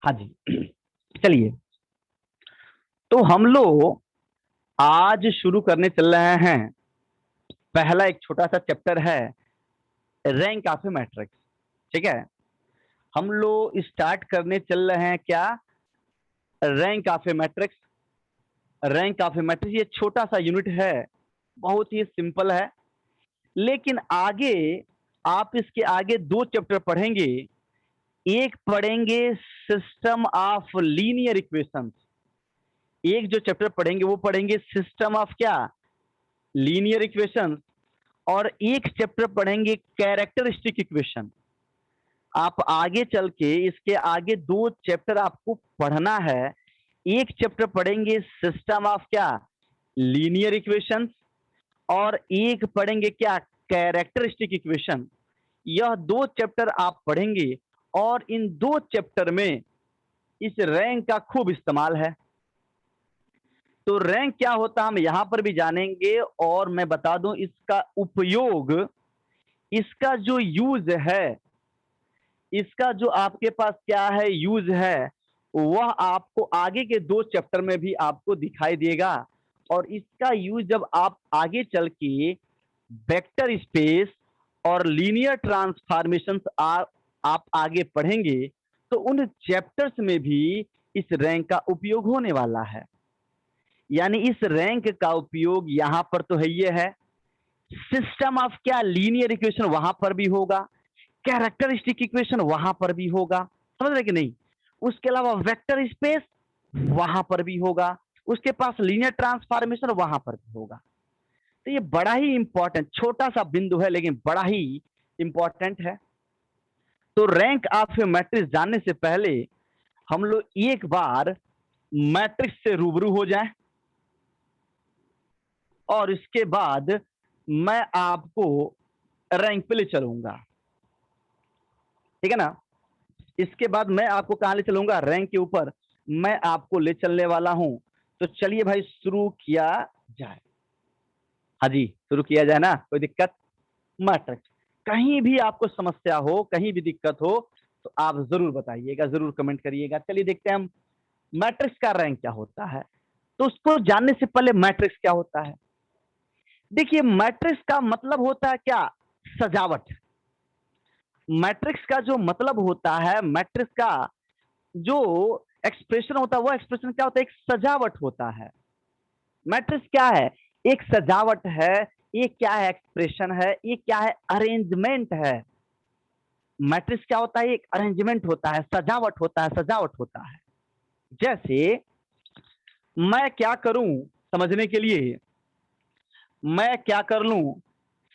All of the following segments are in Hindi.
हाँ जी। चलिए, तो हम लोग आज शुरू करने चल रहे हैं। पहला एक छोटा सा चैप्टर है, रैंक ऑफ ए मैट्रिक्स। ठीक है, हम लोग स्टार्ट करने चल रहे हैं क्या, rank of A matrix. Rank of A matrix ये छोटा सा यूनिट है, बहुत ही सिंपल है, लेकिन आगे आप इसके आगे दो चैप्टर पढ़ेंगे। एक पढ़ेंगे सिस्टम ऑफ लीनियर इक्वेशंस, एक जो चैप्टर पढ़ेंगे वो पढ़ेंगे सिस्टम ऑफ क्या, लीनियर इक्वेशंस। और एक चैप्टर पढ़ेंगे कैरेक्टरिस्टिक इक्वेशन। आप आगे चल के इसके आगे दो चैप्टर आपको पढ़ना है। एक चैप्टर पढ़ेंगे सिस्टम ऑफ क्या, लीनियर इक्वेशंस, और एक पढ़ेंगे क्या, कैरेक्टरिस्टिक इक्वेशन। यह दो चैप्टर आप पढ़ेंगे और इन दो चैप्टर में इस रैंक का खूब इस्तेमाल है। तो रैंक क्या होता है हम यहां पर भी जानेंगे, और मैं बता दूं इसका उपयोग, इसका जो यूज है, इसका जो आपके पास क्या है यूज है, वह आपको आगे के दो चैप्टर में भी आपको दिखाई देगा। और इसका यूज जब आप आगे चल के वेक्टर स्पेस और लीनियर ट्रांसफॉर्मेशंस आप आगे पढ़ेंगे तो उन चैप्टर्स में भी इस रैंक का उपयोग होने वाला है। यानी इस रैंक का उपयोग यहां पर तो है, ये है सिस्टम ऑफ क्या, लीनियर इक्वेशन वहां पर भी होगा, कैरेक्टरिस्टिक इक्वेशन वहां पर भी होगा, समझ रहे कि नहीं। उसके अलावा वेक्टर स्पेस वहां पर भी होगा, उसके पास लीनियर ट्रांसफॉर्मेशन वहां पर भी होगा। तो ये बड़ा ही इंपॉर्टेंट छोटा सा बिंदु है, लेकिन बड़ा ही इंपॉर्टेंट है। तो रैंक ऑफ ए मैट्रिक्स जानने से पहले हम लोग एक बार मैट्रिक्स से रूबरू हो जाएं, और इसके बाद मैं आपको रैंक पे ले चलूंगा। ठीक है ना, इसके बाद मैं आपको कहां ले चलूंगा, रैंक के ऊपर मैं आपको ले चलने वाला हूं। तो चलिए भाई शुरू किया जाए। हाँ जी, शुरू किया जाए ना, कोई दिक्कत। मैट्रिक्स, कहीं भी आपको समस्या हो, कहीं भी दिक्कत हो तो आप जरूर बताइएगा, जरूर कमेंट करिएगा। चलिए देखते हैं हम मैट्रिक्स का रैंक क्या होता है। तो उसको जानने से पहले मैट्रिक्स क्या होता है, देखिए मैट्रिक्स का मतलब होता है क्या, सजावट। मैट्रिक्स का जो मतलब होता है, मैट्रिक्स का जो एक्सप्रेशन होता है, वो एक्सप्रेशन क्या होता है, एक सजावट होता है। मैट्रिक्स क्या है, एक सजावट है। ये क्या है, एक्सप्रेशन है। ये क्या है, अरेंजमेंट है। मैट्रिक्स क्या होता है, एक अरेंजमेंट होता है, सजावट होता है, सजावट होता है। जैसे मैं क्या करूं, समझने के लिए मैं क्या कर लूं,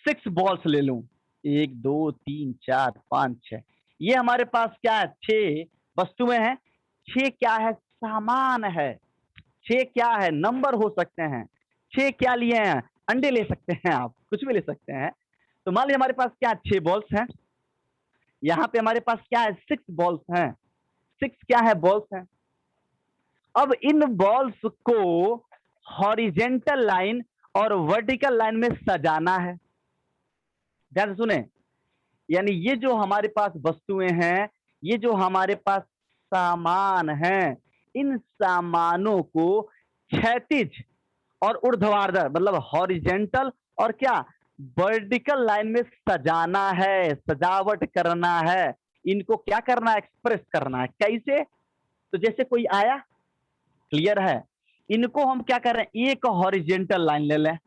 6 बॉल्स ले लूं, 1 2 3 4 5 6। ये हमारे पास क्या है, 6 वस्तुएं हैं। 6 क्या है, सामान है। 6 क्या है, नंबर हो सकते हैं। 6 क्या लिए हैं, अंडे ले सकते हैं, आप कुछ भी ले सकते हैं। तो मान लीजिए हमारे पास क्या 6 बॉल्स हैं, यहाँ पे हमारे पास क्या है, 6 बॉल्स हैं। 6 क्या है, बॉल्स हैं। अब इन बॉल्स को हॉरिजेंटल लाइन और वर्टिकल लाइन में सजाना है। ध्यान से सुने, यानी ये जो हमारे पास वस्तुएं हैं, ये जो हमारे पास सामान हैं, इन सामानों को क्षैतिज और ऊर्ध्वाधर मतलब हॉरिजेंटल और क्या, वर्टिकल लाइन में सजाना है, सजावट करना है। इनको क्या करना है, एक्सप्रेस करना है। कैसे, तो जैसे कोई आया, क्लियर है, इनको हम क्या कर रहे हैं, एक हॉरिजेंटल लाइन ले लें,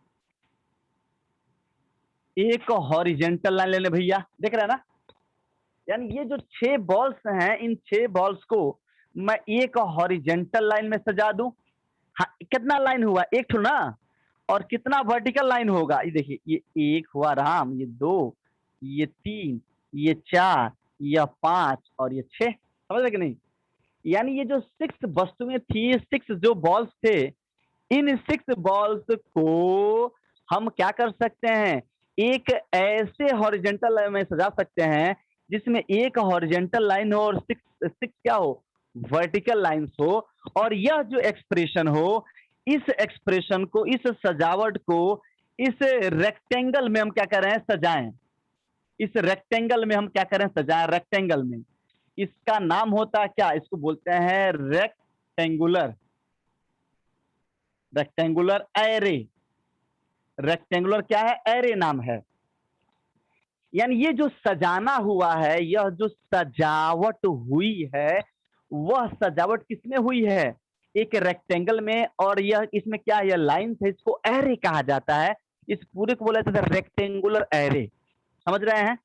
एक हॉरिजेंटल लाइन ले लें भैया, देख रहे हैं ना। यानी ये जो 6 बॉल्स हैं, इन 6 बॉल्स को मैं एक हॉरिजेंटल लाइन में सजा दूं। हाँ, कितना लाइन हुआ, एक ठो ना। और कितना वर्टिकल लाइन होगा, ये देखिए, ये 1 हुआ राम, ये 2, ये 3, ये 4, ये 5 और ये 6, समझ रहे कि नहीं। यानी ये जो 6 वस्तुएं थी, 6 जो बॉल्स थे, इन 6 बॉल्स को हम क्या कर सकते हैं, एक ऐसे हॉरिजेंटल लाइन में सजा सकते हैं जिसमें एक हॉरिजेंटल लाइन हो और 6 क्या हो, वर्टिकल लाइंस हो। और यह जो एक्सप्रेशन हो, इस एक्सप्रेशन को, इस सजावट को इस रेक्टेंगल में हम क्या कर रहे हैं, सजाएं। इस रेक्टेंगल में हम क्या करें, सजाएं, रेक्टेंगल में। इसका नाम होता है क्या, इसको बोलते हैं रेक्टेंगुलर, रेक्टेंगुलर एरे। रेक्टेंगुलर क्या है, एरे नाम है। यानी ये जो सजाना हुआ है, यह जो सजावट हुई है, वह सजावट किसमें हुई है, एक रेक्टेंगल में। और यह इसमें क्या है, यह लाइन है, इसको एरे कहा जाता है। इस पूरे को बोला जाता है रेक्टेंगुलर एरे। समझ रहे हैं?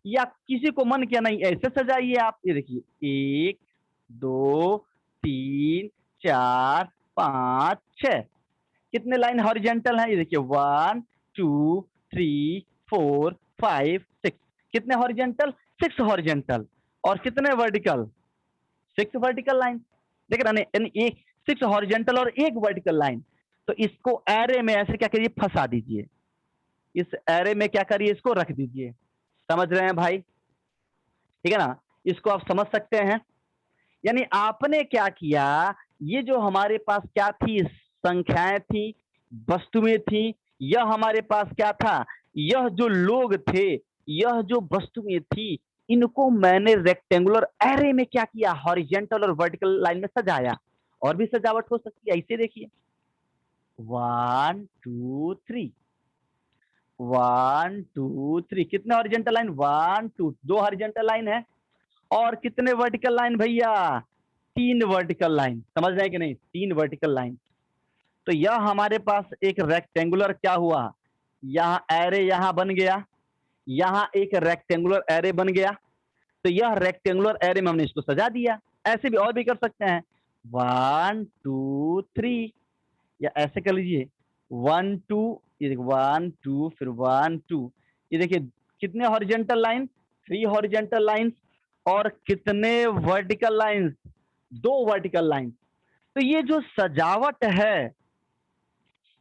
या किसी को मन किया नहीं ऐसे सजाइए आप, ये देखिए 1 2 3 4 5 6, कितने लाइन हॉरिजेंटल है, ये देखिए 1 2 3 4 5 6, कितने हॉरिजेंटल, 6 हॉरिजेंटल। और कितने वर्टिकल, 6 वर्टिकल लाइन। देख रहे हैं, यानी एक 6 हॉरिजेंटल और एक वर्टिकल लाइन। तो इसको एरे में ऐसे क्या करिए, फंसा दीजिए, इस एरे में क्या करिए, इसको रख दीजिए। समझ रहे हैं भाई? ठीक है ना, इसको आप समझ सकते हैं। यानी आपने क्या किया, ये जो हमारे पास क्या थी, संख्याएं थी, वस्तुएं थी, यह हमारे पास क्या था, यह जो लोग थे, यह जो वस्तुएं थी, इनको मैंने रेक्टेंगुलर एरे में क्या किया, हॉरिजेंटल और वर्टिकल लाइन में सजाया। और भी सजावट हो सकती है, ऐसे देखिए 1 2 3, 1 2 3, कितने हॉरिजेंटल लाइन, 1 2, 2 हॉरिजेंटल लाइन है। और कितने वर्टिकल लाइन भैया, 3 वर्टिकल लाइन। समझ रहे हैं कि नहीं, 3 वर्टिकल लाइन। तो यह हमारे पास एक रेक्टेंगुलर क्या हुआ, यहाँ एरे यहाँ बन गया, यहाँ एक रेक्टेंगुलर एरे बन गया। तो यह रेक्टेंगुलर एरे में हमने इसको सजा दिया। ऐसे भी और भी कर सकते हैं, 1 2 3, या ऐसे कर लीजिए 1 2, ये देखिए 1 2 फिर 1 2, ये देखिए कितने हॉरिजेंटल लाइन, 3 हॉरिजेंटल लाइंस। और कितने वर्टिकल लाइंस, 2 वर्टिकल लाइन। तो ये जो सजावट है,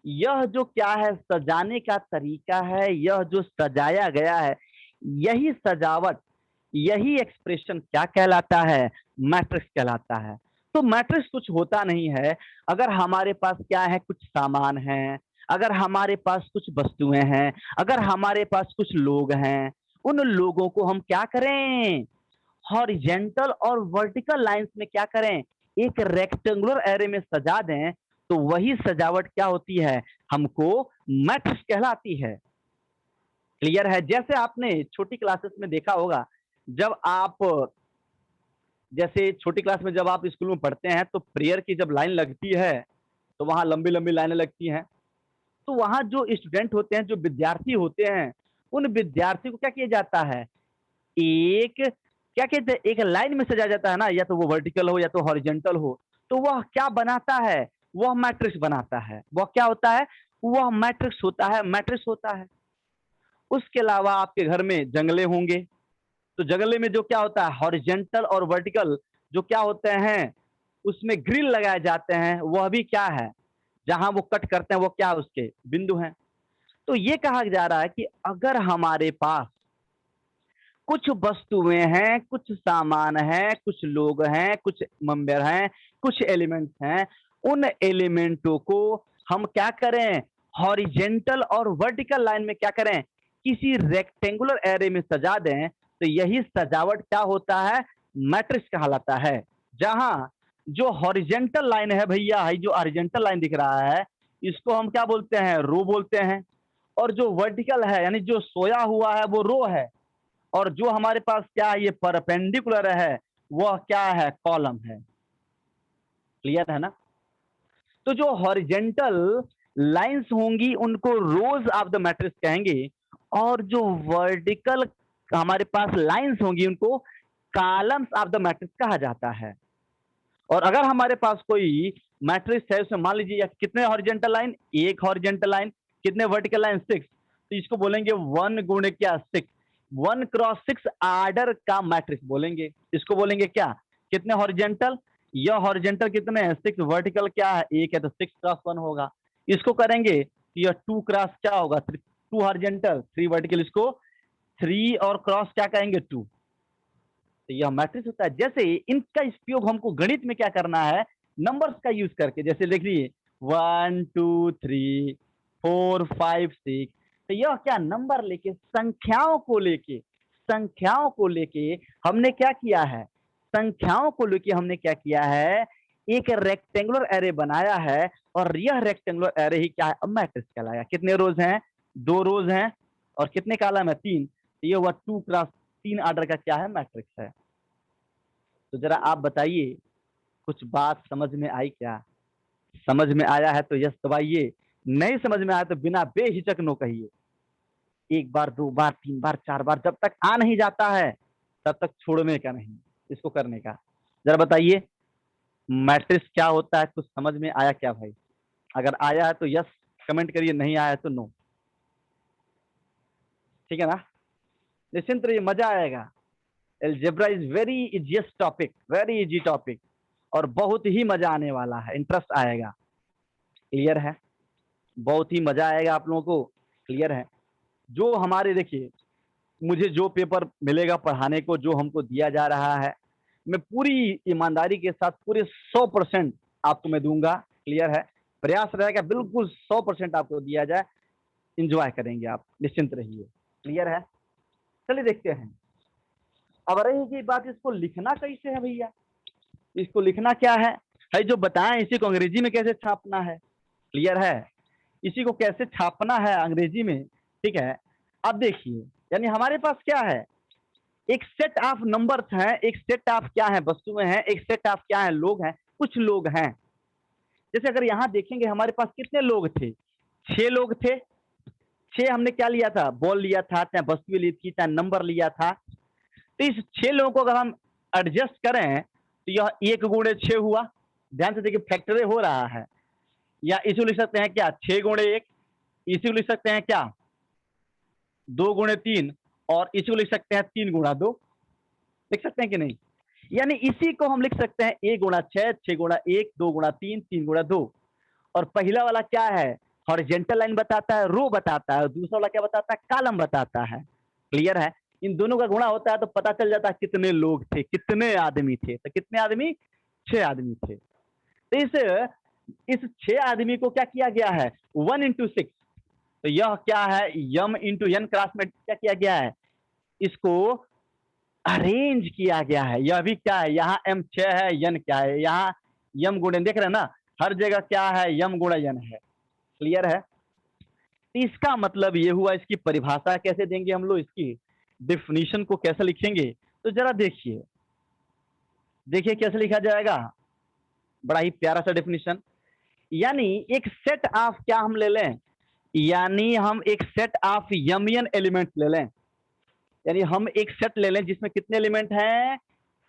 यह जो क्या है, सजाने का तरीका है, यह जो सजाया गया है, यही सजावट, यही एक्सप्रेशन क्या कहलाता है, मैट्रिक्स कहलाता है। तो मैट्रिक्स कुछ होता नहीं है, अगर हमारे पास क्या है, कुछ सामान है, अगर हमारे पास कुछ वस्तुएं हैं, अगर हमारे पास कुछ लोग हैं, उन लोगों को हम क्या करें, हॉरिजेंटल और वर्टिकल लाइंस में क्या करें, एक रेक्टेंगुलर एरे में सजा दें, तो वही सजावट क्या होती है, हमको मैट्रिक्स कहलाती है। क्लियर है? जैसे आपने छोटी क्लासेस में देखा होगा, जब आप, जैसे छोटी क्लास में जब आप स्कूल में पढ़ते हैं, तो प्रेयर की जब लाइन लगती है, तो वहां लंबी लंबी लाइनें लगती हैं। तो वहां जो स्टूडेंट होते हैं, जो विद्यार्थी होते हैं, उन विद्यार्थी को क्या किया जाता है, एक क्या कहते हैं, एक लाइन में सजाया जाता है ना, या तो वो वर्टिकल हो या तो हॉरिजेंटल हो। तो वह क्या बनाता है, वह मैट्रिक्स बनाता है। वह क्या होता है, वह मैट्रिक्स होता है, मैट्रिक्स होता है। उसके अलावा आपके घर में जंगले होंगे, तो जंगले में जो क्या होता है, हॉरिजेंटल और वर्टिकल जो क्या होते हैं, उसमें ग्रिल लगाए जाते हैं। वह भी क्या है, जहां वो कट करते हैं, वो क्या उसके बिंदु हैं। तो ये कहा जा रहा है कि अगर हमारे पास कुछ वस्तुएं हैं, कुछ सामान है, कुछ लोग हैं, कुछ मेंबर हैं, कुछ एलिमेंट्स हैं, उन एलिमेंटों को हम क्या करें, हॉरिजेंटल और वर्टिकल लाइन में क्या करें, किसी रेक्टेंगुलर एरे में सजा दें। तो यही सजावट क्या होता है, मैट्रिक्स कहलाता है। जहां जो हॉरिजेंटल लाइन है भैया, जो हॉरिजेंटल लाइन दिख रहा है, इसको हम क्या बोलते हैं, रो बोलते हैं। और जो वर्टिकल है, यानी जो सोया हुआ है, वो रो है। और जो हमारे पास क्या है, ये परपेंडिकुलर है, वह क्या है, कॉलम है। क्लियर है ना? तो जो हॉरिजेंटल लाइंस होंगी, उनको रोज ऑफ द मैट्रिक्स कहेंगे। और जो वर्टिकल हमारे पास लाइंस होंगी, उनको कॉलम्स ऑफ द मैट्रिक्स कहा जाता है। और अगर हमारे पास कोई मैट्रिक्स है, उसमें मान लीजिए कितने हॉरिजेंटल लाइन, एक हॉरिजेंटल लाइन, कितने वर्टिकल लाइन, 6, तो इसको बोलेंगे 1 गुणे क्या, 6, 1 क्रॉस 6 आर्डर का मैट्रिक्स बोलेंगे। इसको बोलेंगे क्या, कितने हॉरिजेंटल, यह हॉरिजेंटल कितने हैं, 6, वर्टिकल क्या है, एक है, तो 6 क्रॉस 1 होगा। इसको करेंगे तो यह 2 क्रॉस क्या होगा, 2 हॉरिजेंटल 3 वर्टिकल, इसको 3 और क्रॉस क्या कहेंगे, 2। तो यह मैट्रिक्स होता है। जैसे इनका उपयोग हमको गणित में क्या करना है, नंबर्स का यूज करके। जैसे लिख लीजिए 1 2 3 4 5 6, तो यह क्या, नंबर लेके, संख्याओं को लेके, संख्याओं को लेके हमने क्या किया है, संख्याओं को लेके हमने क्या किया है, एक रेक्टेंगुलर एरे बनाया है और यह रेक्टेंगुलर एरे ही क्या है, अब मैट्रिक्स कहलाया। कितने रोज हैं, 2 रोज हैं और कितने कॉलम है, 3। ये हुआ 2 क्रॉस 3 ऑर्डर का क्या है, मैट्रिक्स है। तो जरा आप बताइए कुछ बात समझ में आई क्या? समझ में आया है तो यस दबाइए, नहीं समझ में आया तो बिना बेहिचक नो कहिए। 1 बार 2 बार 3 बार 4 बार जब तक आ नहीं जाता है तब तक छोड़ने का नहीं, इसको करने का। जरा बताइए मैट्रिक्स क्या होता है, कुछ समझ में आया क्या भाई? अगर आया है तो यस कमेंट करिए, नहीं आया है तो नो। ठीक है ना? निश्चिंत रहिए, मजा आएगा। Algebra is very easiest topic, very easy topic और बहुत ही मजा आने वाला है, इंटरेस्ट आएगा। क्लियर है? बहुत ही मजा आएगा आप लोगों को। क्लियर है? जो हमारे देखिए, मुझे जो पेपर मिलेगा पढ़ाने को, जो हमको दिया जा रहा है, मैं पूरी ईमानदारी के साथ पूरे 100% आपको मैं दूंगा। क्लियर है? प्रयास रहेगा बिल्कुल 100% आपको दिया जाए, एंजॉय करेंगे आप, निश्चिंत रहिए। क्लियर है? चलिए देखते हैं। अब रहेगी बात, इसको लिखना कैसे है भैया? इसको लिखना क्या है जो बताएं, इसी को अंग्रेजी में कैसे छापना है। क्लियर है? इसी को कैसे छापना है अंग्रेजी में। ठीक है, अब देखिए, यानी हमारे पास क्या है, एक सेट ऑफ नंबर्स हैं, एक सेट ऑफ क्या है, वस्तुएं हैं, एक सेट ऑफ क्या है, लोग हैं, कुछ लोग हैं। जैसे अगर यहां देखेंगे हमारे पास कितने लोग थे, 6 लोग थे। 6 हमने क्या लिया था, बॉल लिया था, चाहे वस्तुएं ली थी, चाहे नंबर लिया था। तो इस 6 लोगों को अगर हम एडजस्ट करें तो यह 1 गुणे 6 हुआ। ध्यान से देखिए, फैक्टरे हो रहा है। या इसी लिख सकते हैं क्या, 6 गुणे 1। इसी को लिख सकते हैं क्या, 2 गुणे 3। और इसी को लिख सकते हैं 3 गुणा 2। लिख सकते हैं कि नहीं? यानी इसी को हम लिख सकते हैं 1 गुणा 6, 6 गुणा 1, 2 गुणा 3, 3 गुणा 2। और पहला वाला क्या है, हॉरिजेंटल लाइन बताता है, रो बताता है। दूसरा वाला क्या बताता है, कॉलम बताता है। क्लियर है? इन दोनों का गुणा होता है तो पता चल जाता है कितने लोग थे, कितने आदमी थे। तो कितने आदमी, 6 आदमी थे। तो इस 6 आदमी को क्या किया गया है, 1 into 6। तो यह क्या है, यम इंटू एन क्रॉस में क्या किया गया है, इसको अरेंज किया गया है। यह भी क्या है, यहाँ एम 6 है, यन क्या है, यहाँ यम गुणन, देख रहे हैं ना, हर जगह क्या है, यम गुणा यन है। क्लियर है? इसका मतलब ये हुआ, इसकी परिभाषा कैसे देंगे हम लोग, इसकी डिफिनीशन को कैसे लिखेंगे, तो जरा देखिए, देखिए कैसे लिखा जाएगा। बड़ा ही प्यारा सा डिफिनीशन, यानी एक सेट ऑफ क्या हम ले लें, यानी हम एक सेट ऑफ यमियन एलिमेंट ले लें। यानी हम एक सेट ले लें जिसमें कितने एलिमेंट हैं,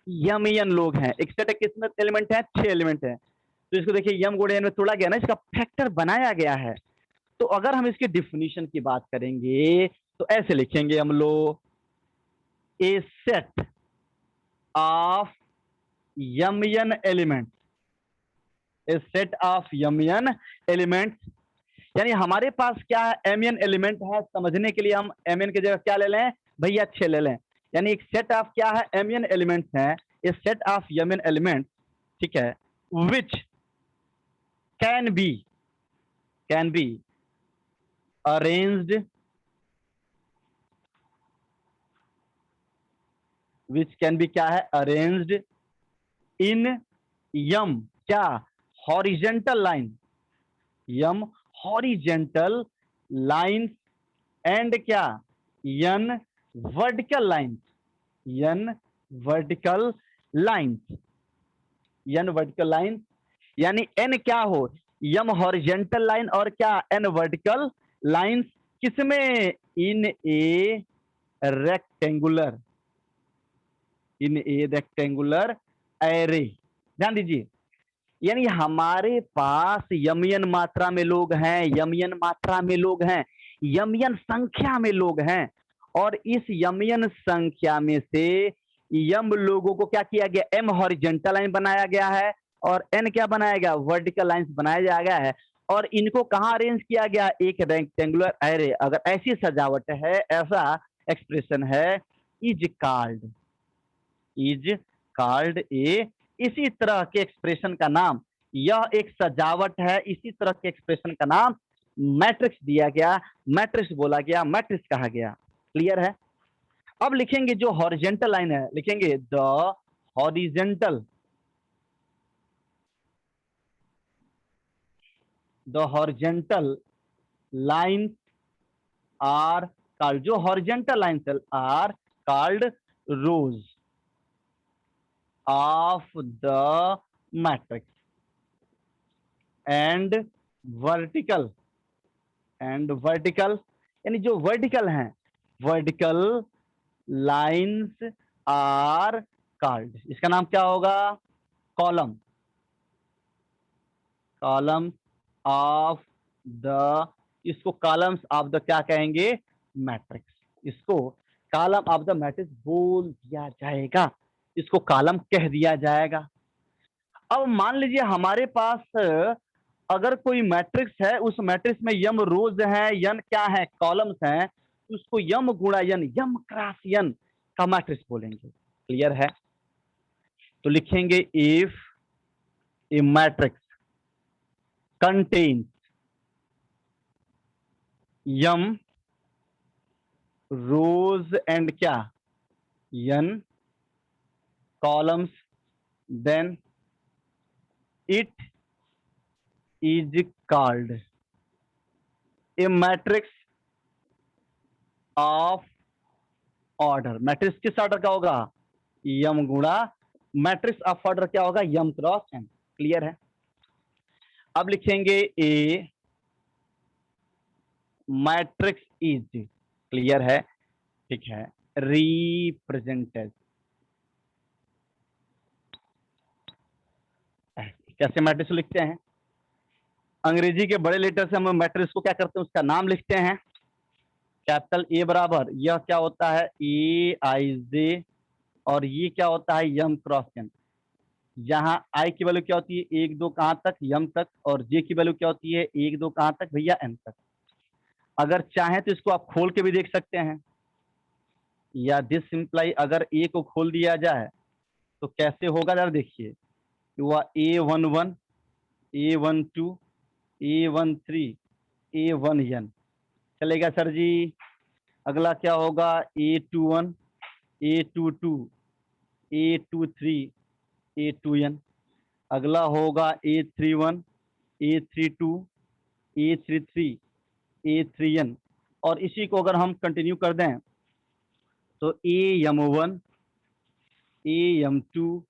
यमियन लोग हैं। एक सेट कितने एलिमेंट हैं, 6 एलिमेंट हैं। तो इसको देखिए, यम गुणे एन में तोड़ा गया ना, इसका फैक्टर बनाया गया है। तो अगर हम इसके डिफिनीशन की बात करेंगे तो ऐसे लिखेंगे हम लोग, a set of m n element, a set of m n element. यानी हमारे पास क्या है, एमियन एलिमेंट है। समझने के लिए हम एमियन की जगह क्या ले लें भैया, 6 ले लें। यानी एक सेट ऑफ क्या है, एमियन एलिमेंट है, a set of m n element. ठीक है, which can be arranged, which can be क्या है, अरेंज्ड इन यम क्या, horizontal line, m horizontal lines and क्या, n vertical lines, n vertical lines, n vertical line. यानी एन क्या हो, यम हॉरिजेंटल लाइन और क्या, एन वर्टिकल लाइन्स। किसमें, in a rectangular, in a rectangular array. ध्यान दीजिए, यानी हमारे पास यमियन मात्रा में लोग हैं, यमियन मात्रा में लोग हैं, यमियन संख्या में लोग हैं। और इस यमियन संख्या में से यम लोगों को क्या किया गया, एम हॉरिजेंटल लाइन बनाया गया है और एन क्या बनाया गया, वर्टिकल लाइंस बनाया गया है। और इनको कहाँ अरेंज किया गया, एक रेक्टेंगुलर एरे। अगर ऐसी सजावट है, ऐसा एक्सप्रेशन है, इज कॉल्ड ए, इसी तरह के एक्सप्रेशन का नाम, यह एक सजावट है, इसी तरह के एक्सप्रेशन का नाम मैट्रिक्स दिया गया, मैट्रिक्स बोला गया, मैट्रिक्स कहा गया। क्लियर है? अब लिखेंगे जो हॉरिजेंटल लाइन है, लिखेंगे the horizontal lines are called, जो horizontal lines are called rows of the matrix and vertical यानी जो वर्टिकल हैं, वर्टिकल लाइन्स आर कॉल्ड, इसका नाम क्या होगा? कॉलम ऑफ द, इसको कॉलम्स ऑफ द क्या कहेंगे? मैट्रिक्स। इसको कॉलम ऑफ द मैट्रिक्स बोल दिया जाएगा, इसको कॉलम कह दिया जाएगा। अब मान लीजिए हमारे पास अगर कोई मैट्रिक्स है, उस मैट्रिक्स में यम रोज हैं, यन क्या है? कॉलम्स हैं, उसको यम गुणा यन, यम क्रॉस यन का मैट्रिक्स बोलेंगे। क्लियर है? तो लिखेंगे if A matrix contains m rows and क्या? n columns, then it is called a matrix of order। Matrix किस ऑर्डर का होगा? m गुणा मैट्रिक्स ऑफ ऑर्डर क्या होगा? m cross n। क्लियर है? अब लिखेंगे ए मैट्रिक्स इज, क्लियर है? ठीक है, रिप्रेजेंटेड, कैसे मैट्रिक्स लिखते हैं? अंग्रेजी के बड़े लेटर से हम मैट्रिक्स को क्या करते हैं? उसका नाम लिखते हैं। कैपिटल ए बराबर, यह क्या होता है? ए आई जे, और ये क्या होता है? यम क्रॉस एन। यहाँ आई की वैल्यू क्या होती है? 1 2 कहां तक? यम तक। और जे की वैल्यू क्या होती है? 1 2 कहां तक भैया? एन तक। अगर चाहें तो इसको आप खोल के भी देख सकते हैं, या दिस सिंप्लाई, अगर ए को खोल दिया जाए तो कैसे होगा जरा देखिए। हुआ A11, A12, A13, A1n, चलेगा सर जी? अगला क्या होगा? A21, A22, A23, A2n। अगला होगा A31, A32, A33, A3n। और इसी को अगर हम कंटिन्यू कर दें तो AM1, AM2,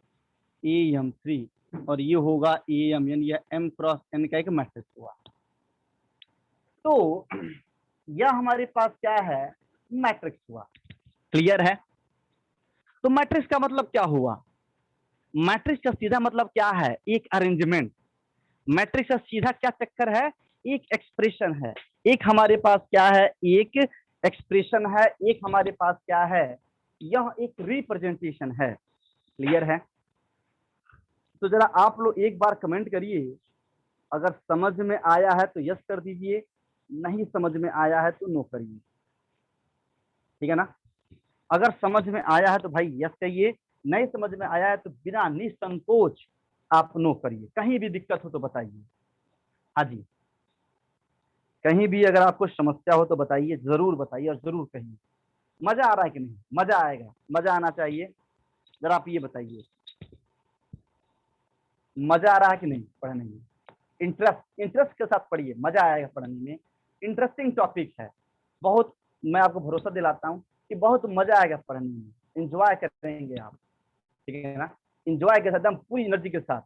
AM3, और ये होगा AMN, या M क्रॉस N का एक मैट्रिक्स हुआ। तो यह हमारे पास क्या है? मैट्रिक्स हुआ। क्लियर है? तो मैट्रिक्स का मतलब क्या हुआ? मैट्रिक्स का सीधा मतलब क्या है? एक अरेंजमेंट। मैट्रिक्स का सीधा क्या चक्कर है? एक एक्सप्रेशन है। एक हमारे पास क्या है? एक एक्सप्रेशन है। एक हमारे पास क्या है? यह एक रिप्रेजेंटेशन है। क्लियर है? तो जरा आप लोग एक बार कमेंट करिए, अगर समझ में आया है तो यस कर दीजिए, नहीं समझ में आया है तो नो करिए। ठीक है ना? अगर समझ में आया है तो भाई यस कहिए, नहीं समझ में आया है तो बिना निसंकोच आप नो करिए। कहीं भी दिक्कत हो तो बताइए। हाँ जी, कहीं भी अगर आपको समस्या हो तो बताइए, जरूर बताइए और जरूर कहिए। मजा आ रहा है कि नहीं? मजा आएगा, मजा आना चाहिए। जरा आप ये बताइए, मजा आ रहा है कि नहीं पढ़ने में? इंटरेस्ट के साथ पढ़िए, मजा आएगा पढ़ने में। इंटरेस्टिंग टॉपिक है बहुत, मैं आपको भरोसा दिलाता हूँ कि बहुत मजा आएगा पढ़ने में। एंजॉय करेंगे आप, ठीक है ना? एंजॉय के साथ, एकदम पूरी एनर्जी के साथ।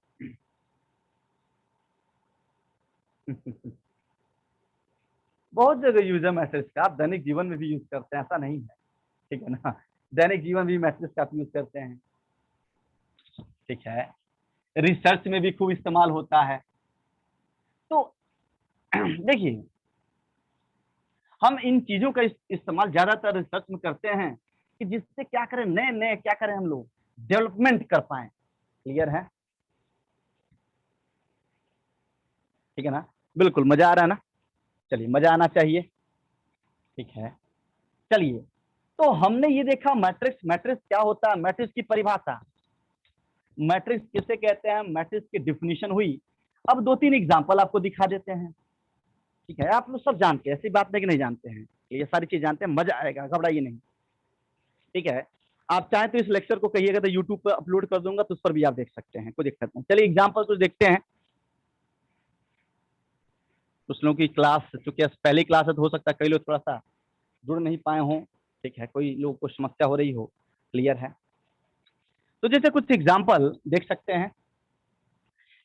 बहुत जगह यूज है मैट्रिक्स का, आप दैनिक जीवन में भी यूज करते हैं, ऐसा नहीं है। ठीक है ना? दैनिक जीवन भी मैट्रिक्स का आप यूज करते हैं। ठीक है, रिसर्च में भी खूब इस्तेमाल होता है। तो देखिए, हम इन चीजों का इस्तेमाल ज्यादातर रिसर्च में करते हैं कि जिससे क्या करें, नए नए क्या करें, हम लोग डेवलपमेंट कर पाए। क्लियर है? ठीक है ना? बिल्कुल मजा आ रहा है ना? चलिए, मजा आना चाहिए। ठीक है, चलिए, तो हमने ये देखा मैट्रिक्स। मैट्रिक्स क्या होता है? मैट्रिक्स की परिभाषा, मैट्रिक्स किसे कहते हैं, मैट्रिक्स की डिफिनीशन हुई। अब 2-3 एग्जांपल आपको दिखा देते हैं। ठीक है, आप लोग सब जानते हैं, ऐसी बात नहीं कि नहीं जानते हैं, ये सारी चीज जानते हैं। मजा आएगा, घबराइए नहीं। ठीक है। आप चाहें तो इस लेक्चर को कहिएगा तो यूट्यूब पर अपलोड कर दूंगा, तो उस पर भी आप देख सकते हैं, कोई दिक्कत नहीं। चलिए एग्जाम्पल कुछ देखते हैं। कुछ लोगों की क्लास, चूंकि पहली क्लास है तो हो सकता है कई लोग थोड़ा सा जुड़ नहीं पाए हों, ठीक है, कोई लोगों को समस्या हो रही हो, क्लियर है। तो जैसे कुछ एग्जाम्पल देख सकते हैं।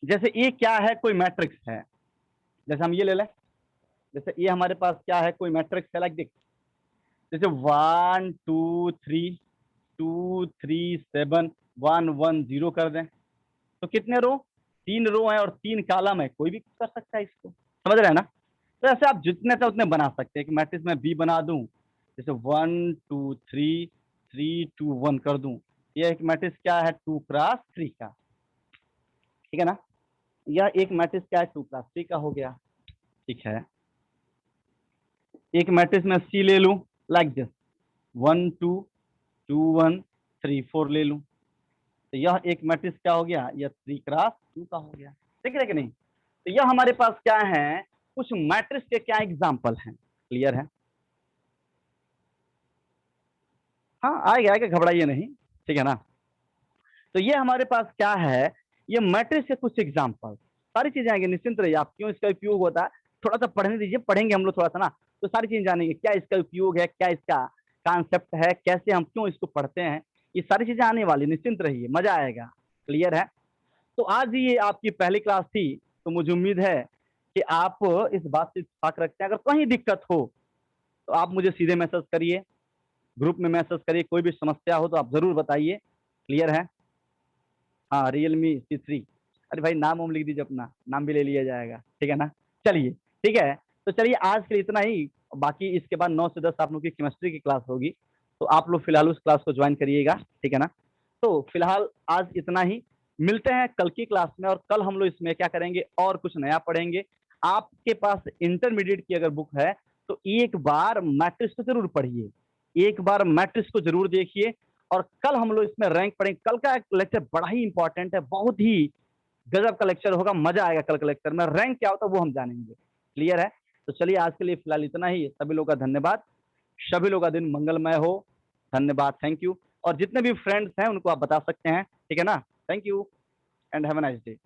जैसे ये क्या है, कोई मैट्रिक्स है, जैसे हम ये ले लें, जैसे ये हमारे पास क्या है, कोई मैट्रिक्स है, लाइक देख, जैसे 1 2 3 2 3 7 1 1 0 कर दें, तो कितने रो, 3 रो है और 3 कॉलम है, कोई भी कर सकता है इसको, समझ रहे हैं ना। तो ऐसे आप जितने चाहे उतने बना सकते हैं। कि मैट्रिक्स में बी बना दूं, जैसे 1 2 3 3 2 1 कर दूं, ये एक मैट्रिक्स क्या है, 2 क्रॉस 3 का, ठीक है ना। यह एक मैट्रिक्स क्या है, 2 क्रॉस 3 का हो गया, ठीक है। एक मैट्रिक्स में सी ले लूं, लाइक दिस, 1 2 2 1 3 4 ले लूं, तो यह एक मैट्रिक्स क्या हो गया, यह 3 क्रॉस 2 का हो गया, ठीक है कि नहीं। तो यह हमारे पास क्या है, कुछ मैट्रिक्स के क्या एग्जाम्पल हैं, क्लियर है। हाँ आएगा आएगा, घबराइए नहीं, ठीक है ना। तो ये हमारे पास क्या है, ये मैट्रिक्स के कुछ एग्जाम्पल, सारी चीजें आएंगे, निश्चिंत रहिए। आप क्यों इसका उपयोग होता है, थोड़ा सा पढ़ने दीजिए, पढ़ेंगे हम लोग थोड़ा सा ना, तो सारी चीजें जानेंगे, क्या इसका उपयोग है, क्या इसका कॉन्सेप्ट है, कैसे हम क्यों इसको पढ़ते हैं, ये सारी चीजें आने वाली, निश्चिंत रहिए, मजा आएगा, क्लियर है। तो आज ये आपकी पहली क्लास थी, तो मुझे उम्मीद है कि आप इस बात से इत्तेफाक रखते हैं। अगर कहीं दिक्कत हो तो आप मुझे सीधे मैसेज करिए, ग्रुप में मैसेज करिए, कोई भी समस्या हो तो आप जरूर बताइए, क्लियर है। हाँ Realme C3, अरे भाई नाम वाम लिख दीजिए, अपना नाम भी ले लिया जाएगा, ठीक है ना। चलिए ठीक है, तो चलिए आज के लिए इतना ही। बाकी इसके बाद 9 से 10 आप लोग की केमिस्ट्री की क्लास होगी, तो आप लोग फिलहाल उस क्लास को ज्वाइन करिएगा, ठीक है ना। तो फिलहाल आज इतना ही, मिलते हैं कल की क्लास में, और कल हम लोग इसमें क्या करेंगे, और कुछ नया पढ़ेंगे। आपके पास इंटरमीडिएट की अगर बुक है तो एक बार मैट्रिक्स को जरूर पढ़िए, एक बार मैट्रिक्स को जरूर देखिए, और कल हम लोग इसमें रैंक पढ़ेंगे। कल का लेक्चर बड़ा ही इंपॉर्टेंट है, बहुत ही गजब का लेक्चर होगा, मजा आएगा कल के लेक्चर में, रैंक क्या होता है वो हम जानेंगे, क्लियर है। तो चलिए आज के लिए फिलहाल इतना ही, सभी लोग का धन्यवाद, सभी लोग का दिन मंगलमय हो, धन्यवाद, थैंक यू। और जितने भी फ्रेंड्स हैं उनको आप बता सकते हैं, ठीक है ना। Thank you and have a nice day.